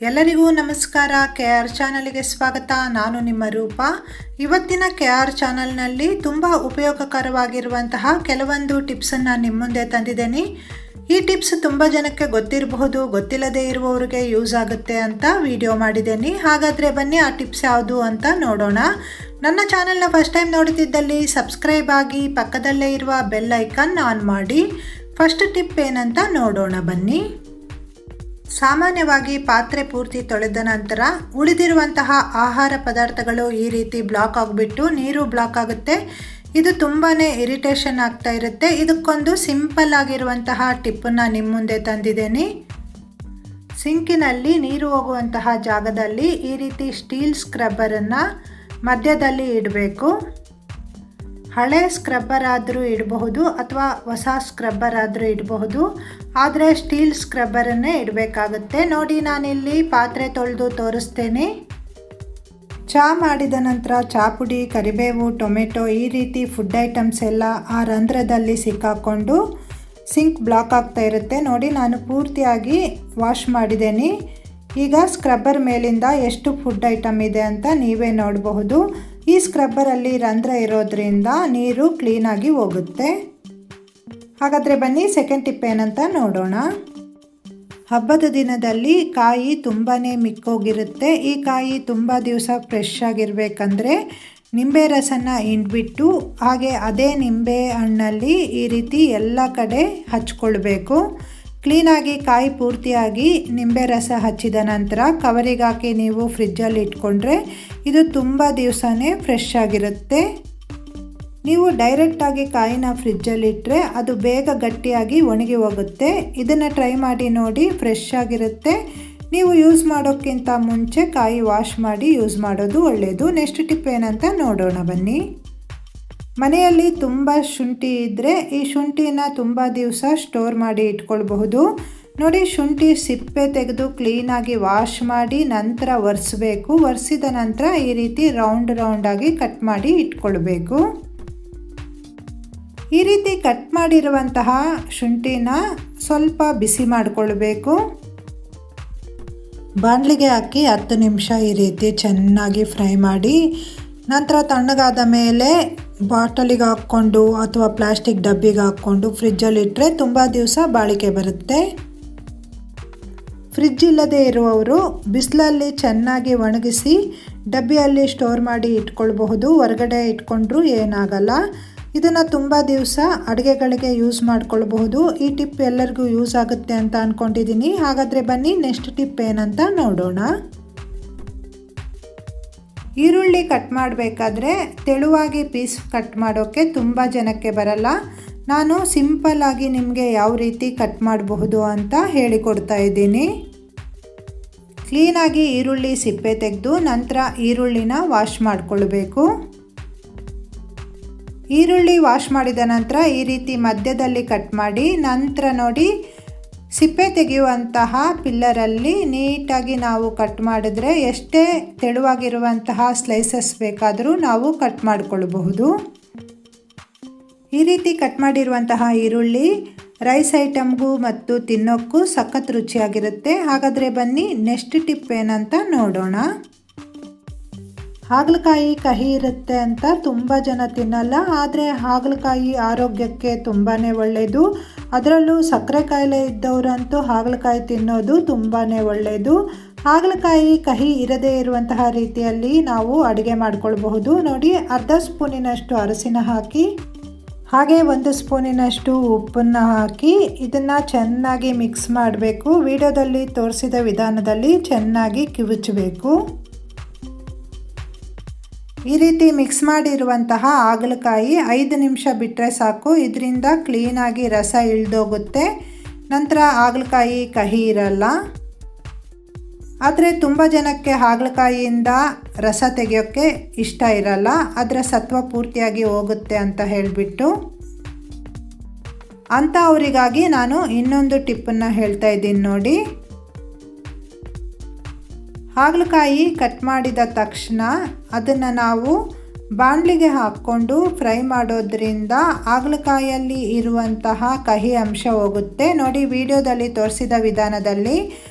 ಎಲ್ಲರಿಗೂ ನಮಸ್ಕಾರ. KR ಚಾನಲ್ಗೆ ಸ್ವಾಗತ. ನಾನು ನಿಮ್ಮ ರೂಪ. ಇವತ್ತಿನ KR ಚಾನಲ್ನಲ್ಲಿ ತುಂಬ ಉಪಯೋಗಕರವಾಗಿರುವಂತಹ ಕೆಲವೊಂದು ಟಿಪ್ಸನ್ನು ನಿಮ್ಮ ಮುಂದೆ ತಂದಿದ್ದೇನೆ. ಈ ಟಿಪ್ಸ್ ತುಂಬ ಜನಕ್ಕೆ ಗೊತ್ತಿರಬಹುದು, ಗೊತ್ತಿಲ್ಲದೆ ಇರುವವರಿಗೆ ಯೂಸ್ ಆಗುತ್ತೆ ಅಂತ ವಿಡಿಯೋ ಮಾಡಿದ್ದೇನೆ. ಹಾಗಾದರೆ ಬನ್ನಿ ಆ ಟಿಪ್ಸ್ ಯಾವುದು ಅಂತ ನೋಡೋಣ. ನನ್ನ ಚಾನಲ್ನ ಫಸ್ಟ್ ಟೈಮ್ ನೋಡುತ್ತಿದ್ದಲ್ಲಿ ಸಬ್ಸ್ಕ್ರೈಬ್ ಆಗಿ, ಪಕ್ಕದಲ್ಲೇ ಇರುವ ಬೆಲ್ ಐಕಾನ್ ಆನ್ ಮಾಡಿ. ಫಸ್ಟ್ ಟಿಪ್ ಏನಂತ ನೋಡೋಣ ಬನ್ನಿ. ಸಾಮಾನ್ಯವಾಗಿ ಪಾತ್ರೆ ಪೂರ್ತಿ ತೊಳೆದ ನಂತರ ಉಳಿದಿರುವಂತಹ ಆಹಾರ ಪದಾರ್ಥಗಳು ಈ ರೀತಿ ಬ್ಲಾಕ್ ಆಗಿಬಿಟ್ಟು ನೀರು ಬ್ಲಾಕ್ ಆಗುತ್ತೆ. ಇದು ತುಂಬಾ ಇರಿಟೇಷನ್ ಆಗ್ತಾ ಇರುತ್ತೆ. ಇದಕ್ಕೊಂದು ಸಿಂಪಲ್ ಆಗಿರುವಂತಹ ಟಿಪ್ಪನ್ನು ನಿಮ್ಮ ಮುಂದೆ ತಂದಿದ್ದೇನೆ. ಸಿಂಕಿನಲ್ಲಿ ನೀರು ಹೋಗುವಂತಹ ಜಾಗದಲ್ಲಿ ಈ ರೀತಿ ಸ್ಟೀಲ್ ಸ್ಕ್ರಬ್ಬರನ್ನು ಮಧ್ಯದಲ್ಲಿ ಇಡಬೇಕು. ಹಳೆ ಸ್ಕ್ರಬ್ಬರ್ ಆದರೂ ಇಡಬಹುದು ಅಥವಾ ಹೊಸ ಸ್ಕ್ರಬ್ಬರ್ ಆದರೂ ಇಡಬಹುದು, ಆದರೆ ಸ್ಟೀಲ್ ಸ್ಕ್ರಬ್ಬರನ್ನೇ ಇಡಬೇಕಾಗುತ್ತೆ. ನೋಡಿ, ನಾನಿಲ್ಲಿ ಪಾತ್ರೆ ತೊಳೆದು ತೋರಿಸ್ತೇನೆ. ಚಹಾ ಮಾಡಿದ ನಂತರ ಚಹಾ ಪುಡಿ, ಕರಿಬೇವು, ಟೊಮೆಟೊ ಈ ರೀತಿ ಫುಡ್ ಐಟಮ್ಸ್ ಎಲ್ಲ ಆ ರಂಧ್ರದಲ್ಲಿ ಸಿಕ್ಕಾಕೊಂಡು ಸಿಂಕ್ ಬ್ಲಾಕ್ ಆಗ್ತಾ ಇರುತ್ತೆ. ನೋಡಿ, ನಾನು ಪೂರ್ತಿಯಾಗಿ ವಾಶ್ ಮಾಡಿದ್ದೇನೆ. ಈಗ ಸ್ಕ್ರಬ್ಬರ್ ಮೇಲಿಂದ ಎಷ್ಟು ಫುಡ್ ಐಟಮ್ ಇದೆ ಅಂತ ನೀವೇ ನೋಡಬಹುದು. ಈ ಸ್ಕ್ರಬ್ಬರಲ್ಲಿ ರಂಧ್ರ ಇರೋದ್ರಿಂದ ನೀರು ಕ್ಲೀನಾಗಿ ಹೋಗುತ್ತೆ. ಹಾಗಾದರೆ ಬನ್ನಿ ಸೆಕೆಂಡ್ ಟಿಪ್ ಏನಂತ ನೋಡೋಣ. ಹಬ್ಬದ ದಿನದಲ್ಲಿ ಕಾಯಿ ತುಂಬಾ ಮಿಕ್ಕೋಗಿರುತ್ತೆ. ಈ ಕಾಯಿ ತುಂಬ ದಿವಸ ಫ್ರೆಶ್ ಆಗಿರಬೇಕಂದ್ರೆ ನಿಂಬೆ ರಸನ ಹಿಂಡ್ಬಿಟ್ಟು ಹಾಗೆ ಅದೇ ನಿಂಬೆ ಹಣ್ಣಲ್ಲಿ ಈ ರೀತಿ ಎಲ್ಲ ಕಡೆ ಹಚ್ಕೊಳ್ಬೇಕು. ಕ್ಲೀನಾಗಿ ಕಾಯಿ ಪೂರ್ತಿಯಾಗಿ ನಿಂಬೆ ರಸ ಹಚ್ಚಿದ ನಂತರ ಕವರಿಗೆ ಹಾಕಿ ನೀವು ಫ್ರಿಜ್ಜಲ್ಲಿ ಇಟ್ಕೊಂಡ್ರೆ ಇದು ತುಂಬ ದಿವಸನೇ ಫ್ರೆಶ್ ಆಗಿರುತ್ತೆ. ನೀವು ಡೈರೆಕ್ಟಾಗಿ ಕಾಯಿನ ಫ್ರಿಜ್ಜಲ್ಲಿ ಇಟ್ಟರೆ ಅದು ಬೇಗ ಗಟ್ಟಿಯಾಗಿ ಒಣಗಿ ಹೋಗುತ್ತೆ. ಇದನ್ನು ಟ್ರೈ ಮಾಡಿ ನೋಡಿ, ಫ್ರೆಶ್ ಆಗಿರುತ್ತೆ. ನೀವು ಯೂಸ್ ಮಾಡೋಕ್ಕಿಂತ ಮುಂಚೆ ಕಾಯಿ ವಾಶ್ ಮಾಡಿ ಯೂಸ್ ಮಾಡೋದು ಒಳ್ಳೆಯದು. ನೆಕ್ಸ್ಟ್ ಟಿಪ್ ಏನಂತ ನೋಡೋಣ ಬನ್ನಿ. ಮನೆಯಲ್ಲಿ ತುಂಬ ಶುಂಠಿ ಇದ್ದರೆ ಈ ಶುಂಠಿನ ತುಂಬ ದಿವಸ ಸ್ಟೋರ್ ಮಾಡಿ ಇಟ್ಕೊಳ್ಬಹುದು. ನೋಡಿ, ಶುಂಠಿ ಸಿಪ್ಪೆ ತೆಗೆದು ಕ್ಲೀನಾಗಿ ವಾಶ್ ಮಾಡಿ ನಂತರ ಒರೆಸಬೇಕು. ಒರೆಸಿದ ನಂತರ ಈ ರೀತಿ ರೌಂಡಾಗಿ ಕಟ್ ಮಾಡಿ ಇಟ್ಕೊಳ್ಬೇಕು. ಈ ರೀತಿ ಕಟ್ ಮಾಡಿರುವಂತಹ ಶುಂಠಿನ ಸ್ವಲ್ಪ ಬಿಸಿ ಮಾಡಿಕೊಳ್ಬೇಕು. ಬಾಣಲಿಗೆ ಹಾಕಿ 10 ನಿಮಿಷ ಈ ರೀತಿ ಚೆನ್ನಾಗಿ ಫ್ರೈ ಮಾಡಿ ನಂತರ ತಣ್ಣಗಾದ ಮೇಲೆ ಬಾಟಲಿಗೆ ಹಾಕ್ಕೊಂಡು ಅಥವಾ ಪ್ಲಾಸ್ಟಿಕ್ ಡಬ್ಬಿಗೆ ಹಾಕ್ಕೊಂಡು ಫ್ರಿಜ್ಜಲ್ಲಿ ಇಟ್ಟರೆ ತುಂಬ ದಿವಸ ಬಾಳಿಕೆ ಬರುತ್ತೆ. ಫ್ರಿಜ್ ಇಲ್ಲದೆ ಇರುವವರು ಬಿಸಿಲಲ್ಲಿ ಚೆನ್ನಾಗಿ ಒಣಗಿಸಿ ಡಬ್ಬಿಯಲ್ಲಿ ಸ್ಟೋರ್ ಮಾಡಿ ಇಟ್ಕೊಳ್ಬಹುದು. ಹೊರಗಡೆ ಇಟ್ಕೊಂಡ್ರೂ ಏನಾಗಲ್ಲ. ಇದನ್ನು ತುಂಬ ದಿವಸ ಅಡುಗೆಗಳಿಗೆ ಯೂಸ್ ಮಾಡ್ಕೊಳ್ಬಹುದು. ಈ ಟಿಪ್ ಎಲ್ಲರಿಗೂ ಯೂಸ್ ಆಗುತ್ತೆ ಅಂತ ಅಂದ್ಕೊಂಡಿದ್ದೀನಿ. ಹಾಗಾದರೆ ಬನ್ನಿ ನೆಕ್ಸ್ಟ್ ಟಿಪ್ ಏನಂತ ನೋಡೋಣ. ಈರುಳ್ಳಿ ಕಟ್ ಮಾಡಬೇಕಾದ್ರೆ ತೆಳುವಾಗಿ ಪೀಸ್ ಕಟ್ ಮಾಡೋಕ್ಕೆ ತುಂಬ ಜನಕ್ಕೆ ಬರಲ್ಲ. ನಾನು ಸಿಂಪಲ್ಲಾಗಿ ನಿಮಗೆ ಯಾವ ರೀತಿ ಕಟ್ ಮಾಡಬಹುದು ಅಂತ ಹೇಳಿಕೊಡ್ತಾ ಇದ್ದೀನಿ. ಕ್ಲೀನಾಗಿ ಈರುಳ್ಳಿ ಸಿಪ್ಪೆ ತೆಗೆದು ನಂತರ ಈರುಳ್ಳಿನ ವಾಶ್ ಮಾಡಿಕೊಳ್ಬೇಕು. ಈರುಳ್ಳಿ ವಾಶ್ ಮಾಡಿದ ನಂತರ ಈ ರೀತಿ ಮಧ್ಯದಲ್ಲಿ ಕಟ್ ಮಾಡಿ ನಂತರ ನೋಡಿ ಸಿಪ್ಪೆ ತೆಗೆಯುವಂತಹ ಪಿಲ್ಲರಲ್ಲಿ ನೀಟಾಗಿ ನಾವು ಕಟ್ ಮಾಡಿದ್ರೆ ಎಷ್ಟೇ ತೆಳುವಾಗಿರುವಂತಹ ಸ್ಲೈಸಸ್ ಬೇಕಾದರೂ ನಾವು ಕಟ್ ಮಾಡಿಕೊಳ್ಬಹುದು. ಈ ರೀತಿ ಕಟ್ ಮಾಡಿರುವಂತಹ ಈರುಳ್ಳಿ ರೈಸ್ ಐಟಮ್ಗೂ ಮತ್ತು ತಿನ್ನೋಕ್ಕೂ ಸಖತ್ ರುಚಿಯಾಗಿರುತ್ತೆ. ಹಾಗಾದರೆ ಬನ್ನಿ ನೆಕ್ಸ್ಟ್ ಟಿಪ್ ಏನಂತ ನೋಡೋಣ. ಹಾಗಲಕಾಯಿ ಕಹಿ ಇರುತ್ತೆ ಅಂತ ತುಂಬ ಜನ ತಿನ್ನಲ್ಲ, ಆದರೆ ಹಾಗಲಕಾಯಿ ಆರೋಗ್ಯಕ್ಕೆ ತುಂಬಾ ಒಳ್ಳೆಯದು. ಅದರಲ್ಲೂ ಸಕ್ಕರೆ ಕಾಯಿಲೆ ಇದ್ದವರಂತೂ ಹಾಗಲಕಾಯಿ ತಿನ್ನೋದು ತುಂಬಾ ಒಳ್ಳೆಯದು. ಹಾಗಲಕಾಯಿ ಕಹಿ ಇರದೇ ಇರುವಂತಹ ರೀತಿಯಲ್ಲಿ ನಾವು ಅಡುಗೆ ಮಾಡ್ಕೊಳ್ಬಹುದು. ನೋಡಿ, ಅರ್ಧ ಸ್ಪೂನಿನಷ್ಟು ಅರಸಿನ ಹಾಕಿ ಹಾಗೆ 1 ಸ್ಪೂನಿನಷ್ಟು ಉಪ್ಪನ್ನು ಹಾಕಿ ಇದನ್ನು ಚೆನ್ನಾಗಿ ಮಿಕ್ಸ್ ಮಾಡಬೇಕು. ವಿಡಿಯೋದಲ್ಲಿ ತೋರಿಸಿದ ವಿಧಾನದಲ್ಲಿ ಚೆನ್ನಾಗಿ ಕಿವುಚಬೇಕು. ಈ ರೀತಿ ಮಿಕ್ಸ್ ಮಾಡಿರುವಂತಹ ಹಾಗಲಕಾಯಿ 5 ನಿಮಿಷ ಬಿಟ್ಟರೆ ಸಾಕು. ಇದರಿಂದ ಕ್ಲೀನಾಗಿ ರಸ ಇಳಿದೋಗುತ್ತೆ. ನಂತರ ಹಾಗಲಕಾಯಿ ಕಹಿ ಇರಲ್ಲ. ಆದರೆ ತುಂಬ ಜನಕ್ಕೆ ಹಾಗಲಕಾಯಿಯಿಂದ ರಸ ತೆಗೆಯೋಕ್ಕೆ ಇಷ್ಟ ಇರಲ್ಲ, ಅದರ ಸತ್ವ ಪೂರ್ತಿಯಾಗಿ ಹೋಗುತ್ತೆ ಅಂತ ಹೇಳಿಬಿಟ್ಟು ಅಂಥವರಿಗಾಗಿ ನಾನು ಇನ್ನೊಂದು ಟಿಪ್ಪನ್ನು ಹೇಳ್ತಾ ಇದ್ದೀನಿ ನೋಡಿ. ಹಾಗಲಕಾಯಿ ಕಟ್ ಮಾಡಿದ ತಕ್ಷಣ ಅದನ್ನು ನಾವು ಬಾಣಲಿಗೆ ಹಾಕ್ಕೊಂಡು ಫ್ರೈ ಮಾಡೋದ್ರಿಂದ ಹಾಗಲಕಾಯಲ್ಲಿ ಇರುವಂತಹ ಕಹಿ ಅಂಶ ಹೋಗುತ್ತೆ. ನೋಡಿ, ವಿಡಿಯೋದಲ್ಲಿ ತೋರಿಸಿದ ವಿಧಾನದಲ್ಲಿ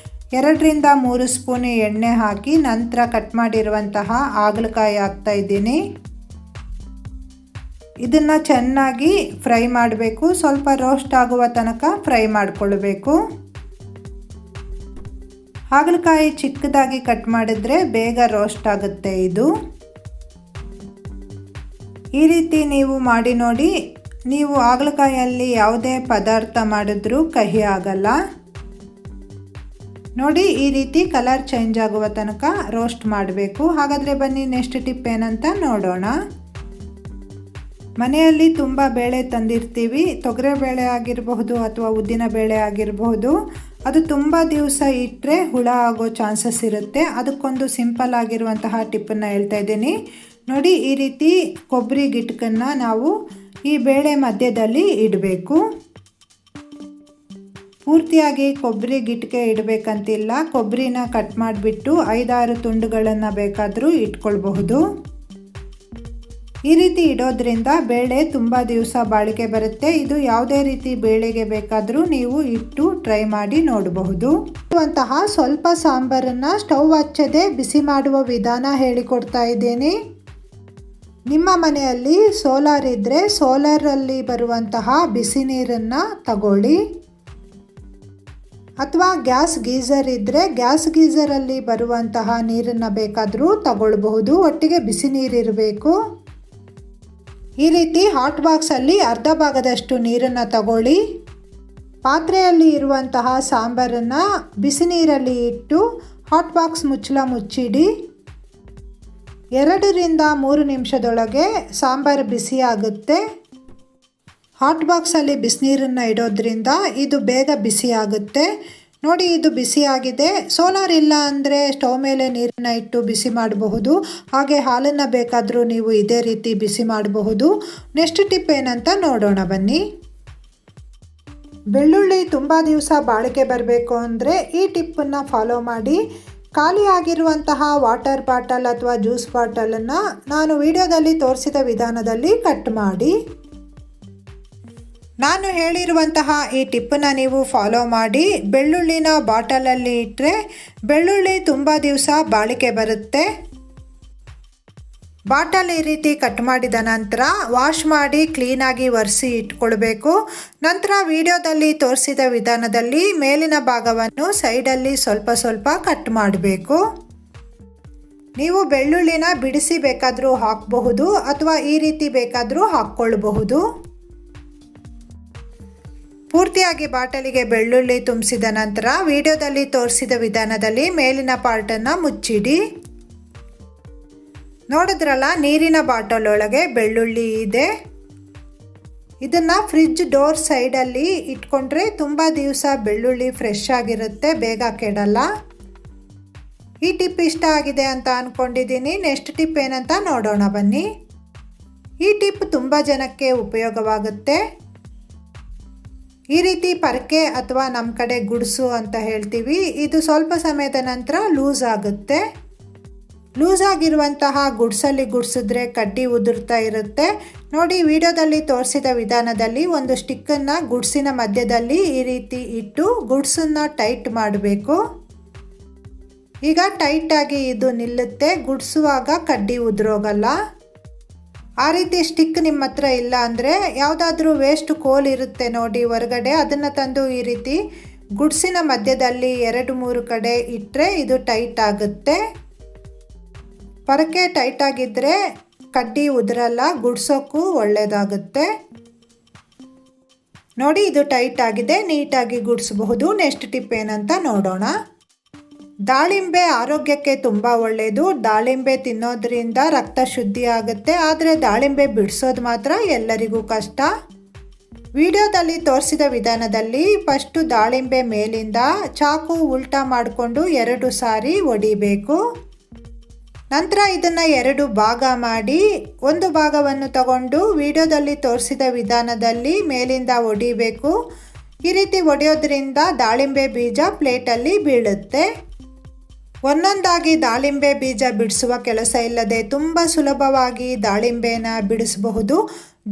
2ರಿಂದ 3 ಸ್ಪೂನ್ ಎಣ್ಣೆ ಹಾಕಿ ನಂತರ ಕಟ್ ಮಾಡಿರುವಂತಹ ಹಾಗಲಕಾಯಿ ಹಾಕ್ತಾ ಇದ್ದೀನಿ. ಇದನ್ನು ಚೆನ್ನಾಗಿ ಫ್ರೈ ಮಾಡಬೇಕು. ಸ್ವಲ್ಪ ರೋಸ್ಟ್ ಆಗುವ ತನಕ ಫ್ರೈ ಮಾಡಿಕೊಳ್ಳಬೇಕು. ಹಾಗಲಕಾಯಿ ಚಿಕ್ಕದಾಗಿ ಕಟ್ ಮಾಡಿದ್ರೆ ಬೇಗ ರೋಸ್ಟ್ ಆಗುತ್ತೆ. ಇದು ಈ ರೀತಿ ನೀವು ಮಾಡಿ ನೋಡಿ. ನೀವು ಹಾಗಲಕಾಯಲ್ಲಿ ಯಾವುದೇ ಪದಾರ್ಥ ಮಾಡಿದ್ರೂ ಕಹಿ ಆಗಲ್ಲ. ನೋಡಿ, ಈ ರೀತಿ ಕಲರ್ ಚೇಂಜ್ ಆಗುವ ತನಕ ರೋಸ್ಟ್ ಮಾಡಬೇಕು. ಹಾಗಾದರೆ ಬನ್ನಿ ನೆಕ್ಸ್ಟ್ ಟಿಪ್ ಏನಂತ ನೋಡೋಣ. ಮನೆಯಲ್ಲಿ ತುಂಬ ಬೇಳೆ ತಂದಿರ್ತೀವಿ. ತೊಗರೆ ಬೇಳೆ ಆಗಿರಬಹುದು ಅಥವಾ ಉದ್ದಿನ ಬೇಳೆ ಆಗಿರಬಹುದು. ಅದು ತುಂಬ ದಿವಸ ಇಟ್ಟರೆ ಹುಳ ಆಗೋ ಚಾನ್ಸಸ್ ಇರುತ್ತೆ. ಅದಕ್ಕೊಂದು ಸಿಂಪಲ್ ಆಗಿರುವಂತಹ ಟಿಪ್ಪನ್ನು ಹೇಳ್ತಾ ಇದ್ದೀನಿ ನೋಡಿ. ಈ ರೀತಿ ಕೊಬ್ಬರಿ ಗಿಟ್ಕನ್ನು ನಾವು ಈ ಬೇಳೆ ಮಧ್ಯದಲ್ಲಿ ಇಡಬೇಕು. ಪೂರ್ತಿಯಾಗಿ ಕೊಬ್ಬರಿ ಗಿಟ್ಕೆ ಇಡಬೇಕಂತಿಲ್ಲ. ಕೊಬ್ಬರಿನ ಕಟ್ ಮಾಡಿಬಿಟ್ಟು 5-6 ತುಂಡುಗಳನ್ನು ಬೇಕಾದರೂ ಇಟ್ಕೊಳ್ಬಹುದು. ಈ ರೀತಿ ಇಡೋದ್ರಿಂದ ಬೇಳೆ ತುಂಬ ದಿವಸ ಬಾಳಿಕೆ ಬರುತ್ತೆ. ಇದು ಯಾವುದೇ ರೀತಿ ಬೇಳೆಗೆ ಬೇಕಾದರೂ ನೀವು ಇಟ್ಟು ಟ್ರೈ ಮಾಡಿ ನೋಡಬಹುದು. ಇರುವಂತಹ ಸ್ವಲ್ಪ ಸಾಂಬಾರನ್ನು ಸ್ಟವ್ ಹಚ್ಚದೆ ಬಿಸಿ ಮಾಡುವ ವಿಧಾನ ಹೇಳಿಕೊಡ್ತಾ ಇದ್ದೀನಿ. ನಿಮ್ಮ ಮನೆಯಲ್ಲಿ ಸೋಲಾರ್ ಇದ್ದರೆ ಸೋಲಾರಲ್ಲಿ ಬರುವಂತಹ ಬಿಸಿ ನೀರನ್ನು ತಗೊಳ್ಳಿ. ಅಥವಾ ಗ್ಯಾಸ್ ಗೀಝರ್ ಇದ್ದರೆ ಗ್ಯಾಸ್ ಗೀಝರಲ್ಲಿ ಬರುವಂತಹ ನೀರನ್ನು ಬೇಕಾದರೂ ತಗೊಳ್ಬಹುದು. ಒಟ್ಟಿಗೆ ಬಿಸಿ ನೀರಿರಬೇಕು. ಈ ರೀತಿ ಹಾಟ್ ಬಾಕ್ಸಲ್ಲಿ ಅರ್ಧ ಭಾಗದಷ್ಟು ನೀರನ್ನು ತಗೊಳ್ಳಿ. ಪಾತ್ರೆಯಲ್ಲಿ ಇರುವಂತಹ ಸಾಂಬಾರನ್ನು ಬಿಸಿ ನೀರಲ್ಲಿ ಇಟ್ಟು ಹಾಟ್ ಬಾಕ್ಸ್ ಮುಚ್ಚಳ ಮುಚ್ಚಿಡಿ. 2ರಿಂದ 3 ನಿಮಿಷದೊಳಗೆ ಸಾಂಬಾರು ಬಿಸಿ ಆಗುತ್ತೆ. ಹಾಟ್ ಬಾಕ್ಸಲ್ಲಿ ಬಿಸಿನೀರನ್ನು ಇಡೋದ್ರಿಂದ ಇದು ಬೇಗ ಬಿಸಿ ಆಗುತ್ತೆ. ನೋಡಿ, ಇದು ಬಿಸಿ ಆಗಿದೆ. ಸೋಲಾರ್ ಇಲ್ಲ ಅಂದರೆ ಸ್ಟವ್ ಮೇಲೆ ನೀರನ್ನು ಇಟ್ಟು ಬಿಸಿ ಮಾಡಬಹುದು. ಹಾಗೆ ಹಾಲನ್ನು ಬೇಕಾದರೂ ನೀವು ಇದೇ ರೀತಿ ಬಿಸಿ ಮಾಡಬಹುದು. ನೆಕ್ಸ್ಟ್ ಟಿಪ್ ಏನಂತ ನೋಡೋಣ ಬನ್ನಿ. ಬೆಳ್ಳುಳ್ಳಿ ತುಂಬ ದಿವಸ ಬಾಳಿಕೆ ಬರಬೇಕು ಅಂದರೆ ಈ ಟಿಪ್ಪನ್ನು ಫಾಲೋ ಮಾಡಿ. ಖಾಲಿ ಆಗಿರುವಂತಹ ವಾಟರ್ ಬಾಟಲ್ ಅಥವಾ ಜ್ಯೂಸ್ ಬಾಟಲನ್ನು ನಾನು ವಿಡಿಯೋದಲ್ಲಿ ತೋರಿಸಿದ ವಿಧಾನದಲ್ಲಿ ಕಟ್ ಮಾಡಿ. ನಾನು ಹೇಳಿರುವಂತಹ ಈ ಟಿಪ್ಪನ್ನು ನೀವು ಫಾಲೋ ಮಾಡಿ. ಬೆಳ್ಳುಳ್ಳಿನ ಬಾಟಲಲ್ಲಿ ಇಟ್ಟರೆ ಬೆಳ್ಳುಳ್ಳಿ ತುಂಬ ದಿವಸ ಬಾಳಿಕೆ ಬರುತ್ತೆ. ಬಾಟಲ್ ಈ ರೀತಿ ಕಟ್ ಮಾಡಿದ ನಂತರ ವಾಶ್ ಮಾಡಿ ಕ್ಲೀನಾಗಿ ಒರೆಸಿ ಇಟ್ಕೊಳ್ಬೇಕು. ನಂತರ ವಿಡಿಯೋದಲ್ಲಿ ತೋರಿಸಿದ ವಿಧಾನದಲ್ಲಿ ಮೇಲಿನ ಭಾಗವನ್ನು ಸೈಡಲ್ಲಿ ಸ್ವಲ್ಪ ಸ್ವಲ್ಪ ಕಟ್ ಮಾಡಬೇಕು. ನೀವು ಬೆಳ್ಳುಳ್ಳಿನ ಬಿಡಿಸಿ ಬೇಕಾದರೂ ಹಾಕಬಹುದು ಅಥವಾ ಈ ರೀತಿ ಬೇಕಾದರೂ ಹಾಕ್ಕೊಳ್ಬಹುದು. ಪೂರ್ತಿಯಾಗಿ ಬಾಟಲಿಗೆ ಬೆಳ್ಳುಳ್ಳಿ ತುಂಬಿಸಿದ ನಂತರ ವಿಡಿಯೋದಲ್ಲಿ ತೋರಿಸಿದ ವಿಧಾನದಲ್ಲಿ ಮೇಲಿನ ಪಾರ್ಟನ್ನು ಮುಚ್ಚಿಡಿ. ನೋಡಿದ್ರಲ್ಲ, ನೀರಿನ ಬಾಟಲ್ ಒಳಗೆ ಬೆಳ್ಳುಳ್ಳಿ ಇದೆ. ಇದನ್ನು ಫ್ರಿಡ್ಜ್ ಡೋರ್ ಸೈಡಲ್ಲಿ ಇಟ್ಕೊಂಡ್ರೆ ತುಂಬ ದಿವಸ ಬೆಳ್ಳುಳ್ಳಿ ಫ್ರೆಶ್ ಆಗಿರುತ್ತೆ, ಬೇಗ ಕೆಡಲ್ಲ. ಈ ಟಿಪ್ ಇಷ್ಟ ಆಗಿದೆ ಅಂತ ಅಂದ್ಕೊಂಡಿದ್ದೀನಿ. ನೆಕ್ಸ್ಟ್ ಟಿಪ್ ಏನಂತ ನೋಡೋಣ ಬನ್ನಿ. ಈ ಟಿಪ್ ತುಂಬ ಜನಕ್ಕೆ ಉಪಯೋಗವಾಗುತ್ತೆ. ಈ ರೀತಿ ಪರಕೆ ಅಥವಾ ನಮ್ಮ ಕಡೆ ಗುಡ್ಸು ಅಂತ ಹೇಳ್ತೀವಿ. ಇದು ಸ್ವಲ್ಪ ಸಮಯದ ನಂತರ ಲೂಸ್ ಆಗುತ್ತೆ. ಲೂಸ್ ಆಗಿರುವಂತಹ ಗುಡ್ಸಲ್ಲಿ ಗುಡ್ಸಿದ್ರೆ ಕಡ್ಡಿ ಉದುರ್ತಾ ಇರುತ್ತೆ. ನೋಡಿ, ವಿಡಿಯೋದಲ್ಲಿ ತೋರಿಸಿದ ವಿಧಾನದಲ್ಲಿ ಒಂದು ಸ್ಟಿಕ್ಕನ್ನು ಗುಡ್ಸಿನ ಮಧ್ಯದಲ್ಲಿ ಈ ರೀತಿ ಇಟ್ಟು ಗುಡ್ಸನ್ನು ಟೈಟ್ ಮಾಡಬೇಕು. ಈಗ ಟೈಟಾಗಿ ಇದು ನಿಲ್ಲುತ್ತೆ. ಗುಡ್ಸುವಾಗ ಕಡ್ಡಿ ಉದುರೋಗಲ್ಲ. ಆ ರೀತಿ ಸ್ಟಿಕ್ ನಿಮ್ಮ ಹತ್ರ ಇಲ್ಲ ಅಂದರೆ ಯಾವುದಾದ್ರೂ ವೇಸ್ಟ್ ಕೋಲ್ ಇರುತ್ತೆ ನೋಡಿ ಹೊರಗಡೆ, ಅದನ್ನು ತಂದು ಈ ರೀತಿ ಗುಡ್ಸಿನ ಮಧ್ಯದಲ್ಲಿ 2-3 ಕಡೆ ಇಟ್ಟರೆ ಇದು ಟೈಟ್ ಆಗುತ್ತೆ. ಪರಕೆ ಟೈಟ್ ಆಗಿದ್ದರೆ ಕಡ್ಡಿ ಉದುರಲ್ಲ, ಗುಡ್ಸೋಕ್ಕೂ ಒಳ್ಳೆಯದಾಗುತ್ತೆ. ನೋಡಿ, ಇದು ಟೈಟ್ ಆಗಿದೆ. ನೀಟಾಗಿ ಗುಡಿಸಬಹುದು. ನೆಕ್ಸ್ಟ್ ಟಿಪ್ ಏನಂತ ನೋಡೋಣ. ದಾಳಿಂಬೆ ಆರೋಗ್ಯಕ್ಕೆ ತುಂಬ ಒಳ್ಳೆಯದು. ದಾಳಿಂಬೆ ತಿನ್ನೋದ್ರಿಂದ ರಕ್ತ ಶುದ್ಧಿ ಆಗುತ್ತೆ. ಆದರೆ ದಾಳಿಂಬೆ ಬಿಡಿಸೋದು ಮಾತ್ರ ಎಲ್ಲರಿಗೂ ಕಷ್ಟ. ವಿಡಿಯೋದಲ್ಲಿ ತೋರಿಸಿದ ವಿಧಾನದಲ್ಲಿ ಫಸ್ಟು ದಾಳಿಂಬೆ ಮೇಲಿಂದ ಚಾಕು ಉಲ್ಟಾ ಮಾಡಿಕೊಂಡು 2 ಸಾರಿ ಒಡಿಬೇಕು. ನಂತರ ಇದನ್ನು 2 ಭಾಗ ಮಾಡಿ ಒಂದು ಭಾಗವನ್ನು ತಗೊಂಡು ವಿಡಿಯೋದಲ್ಲಿ ತೋರಿಸಿದ ವಿಧಾನದಲ್ಲಿ ಮೇಲಿಂದ ಒಡಿಬೇಕು. ಈ ರೀತಿ ಒಡೆಯೋದ್ರಿಂದ ದಾಳಿಂಬೆ ಬೀಜ ಪ್ಲೇಟಲ್ಲಿ ಬೀಳುತ್ತೆ. ಒಂದೊಂದಾಗಿ ದಾಳಿಂಬೆ ಬೀಜ ಬಿಡಿಸುವ ಕೆಲಸ ಇಲ್ಲದೆ ತುಂಬ ಸುಲಭವಾಗಿ ದಾಳಿಂಬೆನ ಬಿಡಿಸಬಹುದು.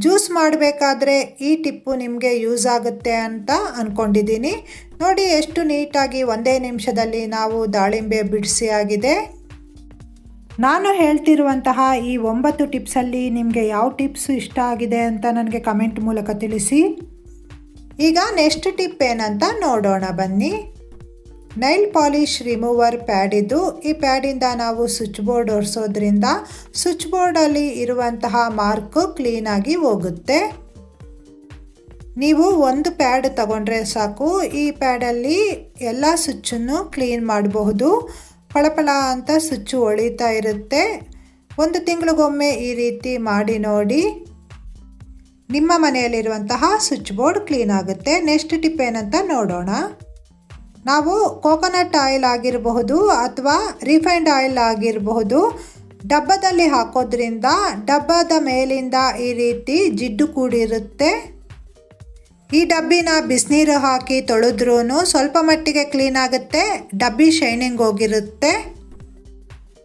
ಜ್ಯೂಸ್ ಮಾಡಬೇಕಾದ್ರೆ ಈ ಟಿಪ್ಪು ನಿಮಗೆ ಯೂಸ್ ಆಗುತ್ತೆ ಅಂತ ಅಂದ್ಕೊಂಡಿದ್ದೀನಿ. ನೋಡಿ ಎಷ್ಟು ನೀಟಾಗಿ ಒಂದೇ ನಿಮಿಷದಲ್ಲಿ ನಾವು ದಾಳಿಂಬೆ ಬಿಡಿಸಿ ಆಗಿದೆ. ನಾನು ಹೇಳ್ತಿರುವಂತಹ ಈ 9 ಟಿಪ್ಸಲ್ಲಿ ನಿಮಗೆ ಯಾವ ಟಿಪ್ಸು ಇಷ್ಟ ಆಗಿದೆ ಅಂತ ನನಗೆ ಕಮೆಂಟ್ ಮೂಲಕ ತಿಳಿಸಿ. ಈಗ ನೆಕ್ಸ್ಟ್ ಟಿಪ್ ಏನಂತ ನೋಡೋಣ ಬನ್ನಿ. ನೈಲ್ ಪಾಲಿಷ್ ರಿಮೂವರ್ ಪ್ಯಾಡ್ ಇದು. ಈ ಪ್ಯಾಡಿಂದ ನಾವು ಸ್ವಿಚ್ ಬೋರ್ಡ್ ಒರೆಸೋದ್ರಿಂದ ಸ್ವಿಚ್ ಬೋರ್ಡಲ್ಲಿ ಇರುವಂತಹ ಮಾರ್ಕು ಕ್ಲೀನಾಗಿ ಹೋಗುತ್ತೆ. ನೀವು ಒಂದು ಪ್ಯಾಡ್ ತಗೊಂಡ್ರೆ ಸಾಕು, ಈ ಪ್ಯಾಡಲ್ಲಿ ಎಲ್ಲ ಸ್ವಿಚ್ಚನ್ನು ಕ್ಲೀನ್ ಮಾಡಬಹುದು. ಪಳಪಳ ಅಂತ ಸ್ವಿಚ್ಚು ಹೊಳಿತಾ ಇರುತ್ತೆ. 1 ತಿಂಗಳಿಗೊಮ್ಮೆ ಈ ರೀತಿ ಮಾಡಿ ನೋಡಿ, ನಿಮ್ಮ ಮನೆಯಲ್ಲಿರುವಂತಹ ಸ್ವಿಚ್ ಬೋರ್ಡ್ ಕ್ಲೀನ್ ಆಗುತ್ತೆ. ನೆಕ್ಸ್ಟ್ ಟಿಪ್ ಏನಂತ ನೋಡೋಣ. ನಾವು ಕೋಕೋನಟ್ ಆಯಿಲ್ ಆಗಿರಬಹುದು ಅಥವಾ ರಿಫೈನ್ಡ್ ಆಯಿಲ್ ಆಗಿರಬಹುದು, ಡಬ್ಬದಲ್ಲಿ ಹಾಕೋದ್ರಿಂದ ಡಬ್ಬದ ಮೇಲಿಂದ ಈ ರೀತಿ ಜಿಡ್ಡು ಕೂಡಿರುತ್ತೆ. ಈ ಡಬ್ಬಿನ ಬಿಸಿನೀರು ಹಾಕಿ ತೊಳೆದ್ರೂ ಸ್ವಲ್ಪ ಮಟ್ಟಿಗೆ ಕ್ಲೀನ್ ಆಗುತ್ತೆ, ಡಬ್ಬಿ ಶೈನಿಂಗ್ ಹೋಗಿರುತ್ತೆ.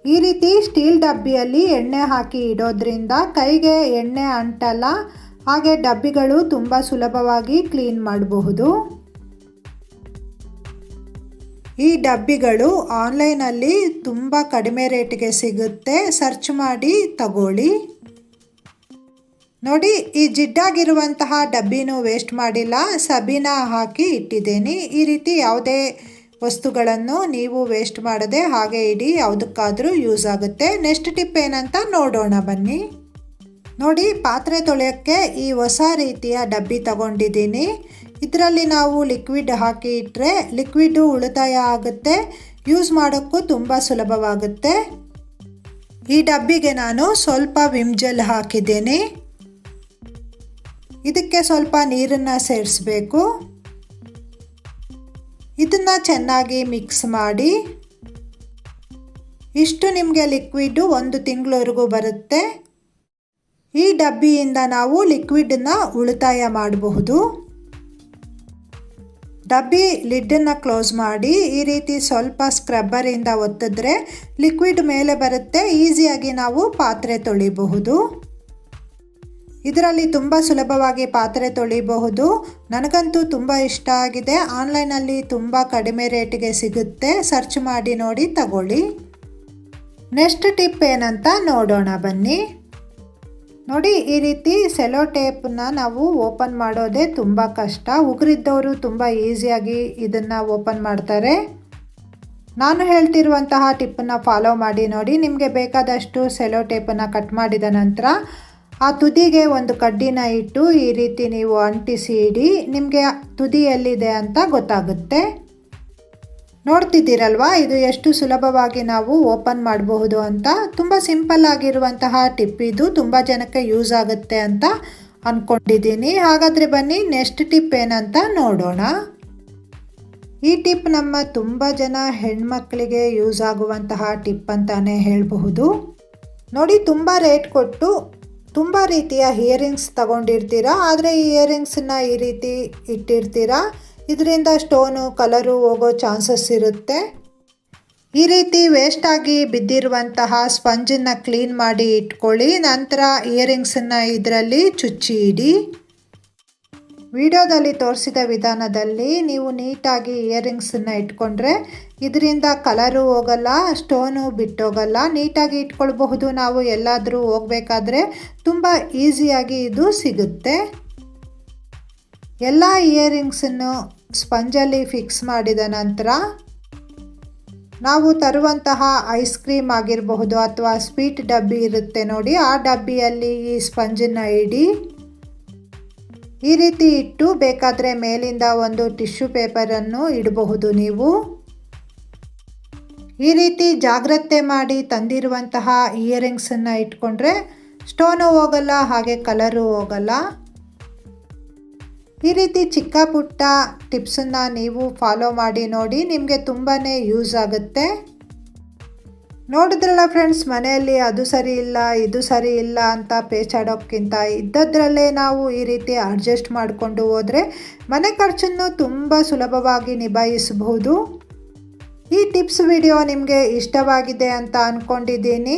ಈ ರೀತಿ ಸ್ಟೀಲ್ ಡಬ್ಬಿಯಲ್ಲಿ ಎಣ್ಣೆ ಹಾಕಿ ಇಡೋದ್ರಿಂದ ಕೈಗೆ ಎಣ್ಣೆ ಅಂಟಲ್ಲ, ಹಾಗೆ ಡಬ್ಬಿಗಳು ತುಂಬ ಸುಲಭವಾಗಿ ಕ್ಲೀನ್ ಮಾಡಬಹುದು. ಈ ಡಬ್ಬಿಗಳು ಆನ್ಲೈನಲ್ಲಿ ತುಂಬ ಕಡಿಮೆ ರೇಟಿಗೆ ಸಿಗುತ್ತೆ, ಸರ್ಚ್ ಮಾಡಿ ತಗೊಳ್ಳಿ. ನೋಡಿ, ಈ ಜಿಡ್ಡಾಗಿರುವಂತಹ ಡಬ್ಬಿನೂ ವೇಸ್ಟ್ ಮಾಡಿಲ್ಲ, ಸಬೀನ ಹಾಕಿ ಇಟ್ಟಿದ್ದೀನಿ. ಈ ರೀತಿ ಯಾವುದೇ ವಸ್ತುಗಳನ್ನು ನೀವು ವೇಸ್ಟ್ ಮಾಡದೆ ಹಾಗೆ ಇಡಿ, ಯಾವುದಕ್ಕಾದರೂ ಯೂಸ್ ಆಗುತ್ತೆ. ನೆಕ್ಸ್ಟ್ ಟಿಪ್ ಏನಂತ ನೋಡೋಣ ಬನ್ನಿ. ನೋಡಿ, ಪಾತ್ರೆ ತೊಳೆಯೋಕ್ಕೆ ಈ ಹೊಸ ರೀತಿಯ ಡಬ್ಬಿ ತಗೊಂಡಿದ್ದೀನಿ. ಇದರಲ್ಲಿ ನಾವು ಲಿಕ್ವಿಡ್ ಹಾಕಿ ಇಟ್ಟರೆ ಲಿಕ್ವಿಡು ಉಳಿತಾಯ ಆಗುತ್ತೆ, ಯೂಸ್ ಮಾಡೋಕ್ಕೂ ತುಂಬ ಸುಲಭವಾಗುತ್ತೆ. ಈ ಡಬ್ಬಿಗೆ ನಾನು ಸ್ವಲ್ಪ ವಿಮ್ ಜೆಲ್ ಹಾಕಿದ್ದೀನಿ. ಇದಕ್ಕೆ ಸ್ವಲ್ಪ ನೀರನ್ನು ಸೇರಿಸಬೇಕು. ಇದನ್ನು ಚೆನ್ನಾಗಿ ಮಿಕ್ಸ್ ಮಾಡಿ. ಇಷ್ಟು ನಿಮಗೆ ಲಿಕ್ವಿಡು 1 ತಿಂಗಳವರೆಗೂ ಬರುತ್ತೆ. ಈ ಡಬ್ಬಿಯಿಂದ ನಾವು ಲಿಕ್ವಿಡನ್ನು ಉಳಿತಾಯ ಮಾಡಬಹುದು. ಡಬ್ಬಿ ಲಿಡ್ಡನ್ನು ಕ್ಲೋಸ್ ಮಾಡಿ ಈ ರೀತಿ ಸ್ವಲ್ಪ ಸ್ಕ್ರಬ್ಬರಿಂದ ಒತ್ತಿದ್ರೆ ಲಿಕ್ವಿಡ್ ಮೇಲೆ ಬರುತ್ತೆ, ಈಸಿಯಾಗಿ ನಾವು ಪಾತ್ರೆ ತೊಳಿಬಹುದು. ಇದರಲ್ಲಿ ತುಂಬ ಸುಲಭವಾಗಿ ಪಾತ್ರೆ ತೊಳಿಬಹುದು. ನನಗಂತೂ ತುಂಬ ಇಷ್ಟ ಆಗಿದೆ. ಆನ್ಲೈನಲ್ಲಿ ತುಂಬ ಕಡಿಮೆ ರೇಟಿಗೆ ಸಿಗುತ್ತೆ, ಸರ್ಚ್ ಮಾಡಿ ನೋಡಿ ತಗೊಳ್ಳಿ. ನೆಕ್ಸ್ಟ್ ಟಿಪ್ ಏನಂತ ನೋಡೋಣ ಬನ್ನಿ. ನೋಡಿ, ಈ ರೀತಿ ಸೆಲೋ ಟೇಪನ್ನ ನಾವು ಓಪನ್ ಮಾಡೋದೇ ತುಂಬ ಕಷ್ಟ. ಉಗುರಿದ್ದವರು ತುಂಬ ಈಸಿಯಾಗಿ ಇದನ್ನು ಓಪನ್ ಮಾಡ್ತಾರೆ. ನಾನು ಹೇಳ್ತಿರುವಂತಹ ಟಿಪ್ಪನ್ನು ಫಾಲೋ ಮಾಡಿ ನೋಡಿ. ನಿಮಗೆ ಬೇಕಾದಷ್ಟು ಸೆಲೋ ಟೇಪನ್ನು ಕಟ್ ಮಾಡಿದ ನಂತರ ಆ ತುದಿಗೆ ಒಂದು ಕಡ್ಡಿನ ಇಟ್ಟು ಈ ರೀತಿ ನೀವು ಅಂಟಿಸಿ ಇಡಿ. ನಿಮಗೆ ತುದಿ ಎಲ್ಲಿದೆ ಅಂತ ಗೊತ್ತಾಗುತ್ತೆ. ನೋಡ್ತಿದ್ದೀರಲ್ವಾ, ಇದು ಎಷ್ಟು ಸುಲಭವಾಗಿ ನಾವು ಓಪನ್ ಮಾಡಬಹುದು ಅಂತ. ತುಂಬ ಸಿಂಪಲ್ ಆಗಿರುವಂತಹ ಟಿಪ್ ಇದು, ತುಂಬ ಜನಕ್ಕೆ ಯೂಸ್ ಆಗುತ್ತೆ ಅಂತ ಅಂದ್ಕೊಂಡಿದ್ದೀನಿ. ಹಾಗಾದರೆ ಬನ್ನಿ ನೆಕ್ಸ್ಟ್ ಟಿಪ್ ಏನಂತ ನೋಡೋಣ. ಈ ಟಿಪ್ ನಮ್ಮ ತುಂಬ ಜನ ಹೆಣ್ಮಕ್ಳಿಗೆ ಯೂಸ್ ಆಗುವಂತಹ ಟಿಪ್ ಅಂತಾನೆ ಹೇಳಬಹುದು. ನೋಡಿ, ತುಂಬ ರೇಟ್ ಕೊಟ್ಟು ತುಂಬ ರೀತಿಯ ಇಯರಿಂಗ್ಸ್ ತಗೊಂಡಿರ್ತೀರಾ, ಆದರೆ ಈ ಇಯರಿಂಗ್ಸನ್ನ ಈ ರೀತಿ ಇಟ್ಟಿರ್ತೀರಾ. ಇದರಿಂದ ಸ್ಟೋನು ಕಲರು ಹೋಗೋ ಚಾನ್ಸಸ್ ಇರುತ್ತೆ. ಈ ರೀತಿ ವೇಸ್ಟಾಗಿ ಬಿದ್ದಿರುವಂತಹ ಸ್ಪಂಜನ್ನು ಕ್ಲೀನ್ ಮಾಡಿ ಇಟ್ಕೊಳ್ಳಿ. ನಂತರ ಇಯರಿಂಗ್ಸನ್ನು ಇದರಲ್ಲಿ ಚುಚ್ಚಿ ಇಡಿ. ವಿಡಿಯೋದಲ್ಲಿ ತೋರಿಸಿದ ವಿಧಾನದಲ್ಲಿ ನೀವು ನೀಟಾಗಿ ಇಯರಿಂಗ್ಸನ್ನು ಇಟ್ಕೊಂಡ್ರೆ ಇದರಿಂದ ಕಲರು ಹೋಗಲ್ಲ, ಸ್ಟೋನು ಬಿಟ್ಟೋಗಲ್ಲ, ನೀಟಾಗಿ ಇಟ್ಕೊಳ್ಬಹುದು. ನಾವು ಎಲ್ಲಾದರೂ ಹೋಗಬೇಕಾದ್ರೆ ತುಂಬ ಈಸಿಯಾಗಿ ಇದು ಸಿಗುತ್ತೆ. ಎಲ್ಲ ಇಯರಿಂಗ್ಸನ್ನು ಸ್ಪಂಜಲ್ಲಿ ಫಿಕ್ಸ್ ಮಾಡಿದ ನಂತರ ನಾವು ತರುವಂತಹ ಐಸ್ ಕ್ರೀಮ್ ಆಗಿರಬಹುದು ಅಥವಾ ಸ್ವೀಟ್ ಡಬ್ಬಿ ಇರುತ್ತೆ ನೋಡಿ, ಆ ಡಬ್ಬಿಯಲ್ಲಿ ಈ ಸ್ಪಂಜನ್ನು ಇಡಿ. ಈ ರೀತಿ ಇಟ್ಟು ಬೇಕಾದರೆ ಮೇಲಿಂದ ಒಂದು ಟಿಶ್ಯೂ ಪೇಪರನ್ನು ಇಡಬಹುದು ನೀವು. ಈ ರೀತಿ ಜಾಗ್ರತೆ ಮಾಡಿ ತಂದಿರುವಂತಹ ಇಯರಿಂಗ್ಸನ್ನು ಇಟ್ಕೊಂಡ್ರೆ ಸ್ಟೋನು ಹೋಗಲ್ಲ, ಹಾಗೆ ಕಲರು ಹೋಗಲ್ಲ. ಈ ರೀತಿ ಚಿಕ್ಕ ಪುಟ್ಟ ಟಿಪ್ಸನ್ನು ನೀವು ಫಾಲೋ ಮಾಡಿ ನೋಡಿ, ನಿಮಗೆ ತುಂಬಾ ಯೂಸ್ ಆಗುತ್ತೆ. ನೋಡಿದ್ರಲ್ಲ ಫ್ರೆಂಡ್ಸ್, ಮನೆಯಲ್ಲಿ ಅದು ಸರಿ ಇಲ್ಲ ಇದು ಸರಿ ಇಲ್ಲ ಅಂತ ಪೇಚಾಡೋಕ್ಕಿಂತ ಇದ್ದದ್ರಲ್ಲೇ ನಾವು ಈ ರೀತಿ ಅಡ್ಜಸ್ಟ್ ಮಾಡಿಕೊಂಡು ಹೋದರೆ ಮನೆ ಖರ್ಚನ್ನು ತುಂಬ ಸುಲಭವಾಗಿ ನಿಭಾಯಿಸಬಹುದು. ಈ ಟಿಪ್ಸ್ ವಿಡಿಯೋ ನಿಮಗೆ ಇಷ್ಟವಾಗಿದೆ ಅಂತ ಅಂದ್ಕೊಂಡಿದ್ದೀನಿ.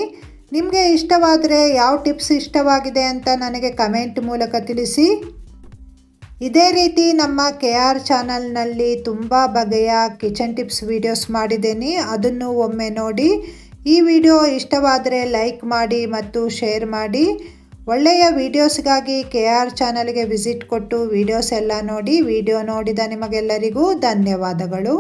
ನಿಮಗೆ ಇಷ್ಟವಾದರೆ ಯಾವ ಟಿಪ್ಸ್ ಇಷ್ಟವಾಗಿದೆ ಅಂತ ನನಗೆ ಕಮೆಂಟ್ ಮೂಲಕ ತಿಳಿಸಿ. ಇದೇ ರೀತಿ ನಮ್ಮ KR ಚಾನಲ್ನಲ್ಲಿ ತುಂಬ ಬಗೆಯ ಕಿಚನ್ ಟಿಪ್ಸ್ ವಿಡಿಯೋಸ್ ಮಾಡಿದ್ದೀನಿ, ಅದನ್ನು ಒಮ್ಮೆ ನೋಡಿ. ಈ ವಿಡಿಯೋ ಇಷ್ಟವಾದರೆ ಲೈಕ್ ಮಾಡಿ ಮತ್ತು ಶೇರ್ ಮಾಡಿ. ಒಳ್ಳೆಯ ವಿಡಿಯೋಸ್ಗಾಗಿ KR ಚಾನಲ್ಗೆ ವಿಸಿಟ್ ಕೊಟ್ಟು ವಿಡಿಯೋಸ್ ಎಲ್ಲ ನೋಡಿ. ವಿಡಿಯೋ ನೋಡಿದ ನಿಮಗೆಲ್ಲರಿಗೂ ಧನ್ಯವಾದಗಳು.